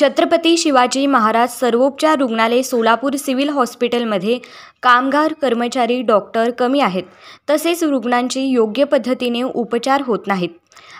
छत्रपती शिवाजी महाराज सर्वोपचार रुग्णालय सोलापूर सिव्हिल हॉस्पिटलमध्ये कामगार कर्मचारी डॉक्टर कमी आहेत, तसेच रुग्णांची योग्य पद्धतीने उपचार होत नाहीत।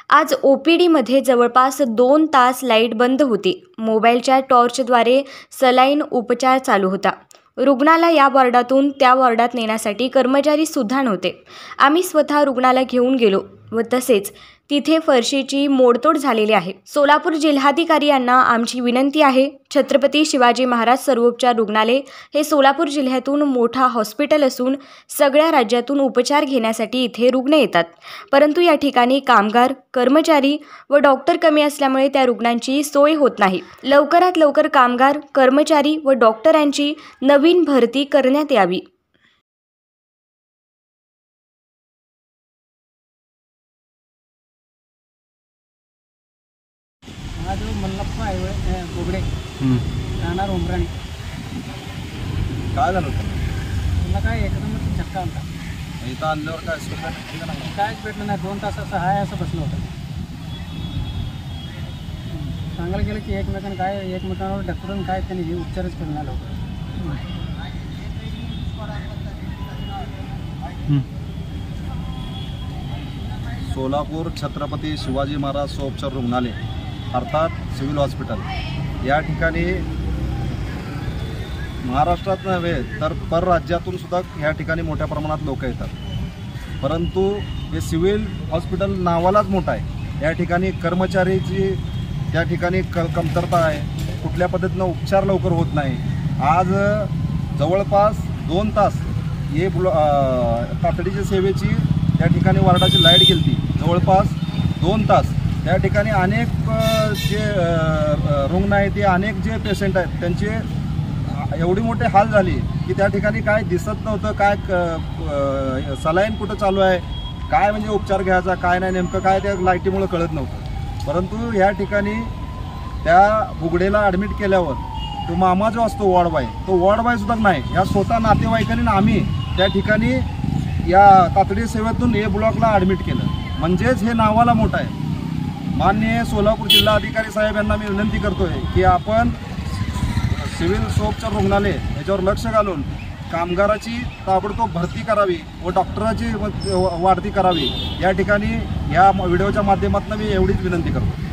आज ओपीडीमध्ये जवळपास 2 तास लाईट बंद होती। मोबाईलच्या टॉर्चद्वारे सलाईन उपचार चालू होता। रुग्णाला या वॉर्डातून त्या वॉर्डात नेण्यासाठी कर्मचारी सुद्धा नव्हते। आम्ही स्वतः रुग्णाला घेऊन गेलो व तसेच तिथे फरशीची मोडतोड झालेली आहे। सोलापूर जिल्हाधिकारी यांना आमची विनंती आहे, छत्रपती शिवाजी महाराज सर्वोपचार रुग्णालय हे सोलापूर जिल्ह्यातून मोठा हॉस्पिटल असून सगळ्या राज्यातून उपचार घेण्यासाठी इथे रुग्ण येतात, परंतु या ठिकाणी कामगार कर्मचारी व डॉक्टर कमी असल्यामुळे त्या रुग्णांची सोय होत नाही। लवकरात लवकर कामगार कर्मचारी व डॉक्टरांची नवीन भरती करण्यात यावी। हा जो मल्लप्पा आहे बोगडे राहणार उमराणी। काय झालं होतं? त्यांना काय एकदम झटका आलता। इथं आणल्यावर काय सुविधा नाही? कायच भेटलं नाही। 2 तास असं हाय असं बसलं होतं। सांगायला गेलं की एकमेकांवर ढकलून काय त्यांनी उपचारच करून आलं होतं। सोलापूर छत्रपती शिवाजी महाराज सोपचार रुग्णालय अर्थात सिव्हिल हॉस्पिटल या ठिकाणी महाराष्ट्रात नव्हे तर परराज्यातून सुद्धा या ठिकाणी मोठ्या प्रमाणात लोक येतात, परंतु हे सिव्हिल हॉस्पिटल नावालाच मोठं आहे। या ठिकाणी कर्मचारीची त्या ठिकाणी कमतरता आहे, कुठल्या पद्धतीनं उपचार लवकर होत नाही। आज जवळपास 2 तास हे तातडीच्या सेवेची त्या ठिकाणी वार्डाची लाईट गेली, जवळपास 2 तास त्या ठिकाणी अनेक जे रुग्ण आहेत ते अनेक जे पेशंट आहेत त्यांचे एवढी मोठे हाल झाले की त्या ठिकाणी काय दिसत नव्हतं, काय सलाईन कुठं चालू आहे, काय म्हणजे उपचार घ्यायचा काय नाही, नेमकं काय त्या लाईटीमुळे कळत नव्हतं। परंतु या ठिकाणी त्या बुगडेला ॲडमिट केल्यावर तो मामा जो असतो वॉर्ड बॉय सुद्धा नाही, या स्वतः नातेवाईकांनी आम्ही त्या ठिकाणी या तातडी सेवेतून ए ब्लॉकला ॲडमिट केलं, म्हणजेच हे नावाला मोठं आहे। माननीय सोलापूर जिल्हाधिकारी साहेब यांना मी विनंती करतोय की आपण सिव्हिल सोपचार रुग्णालय याच्यावर लक्ष घालून कामगाराची ताबडतोब भरती करावी व डॉक्टराची वाढती करावी। या ठिकाणी या व्हिडिओच्या माध्यमातून मी एवढीच विनंती करतो।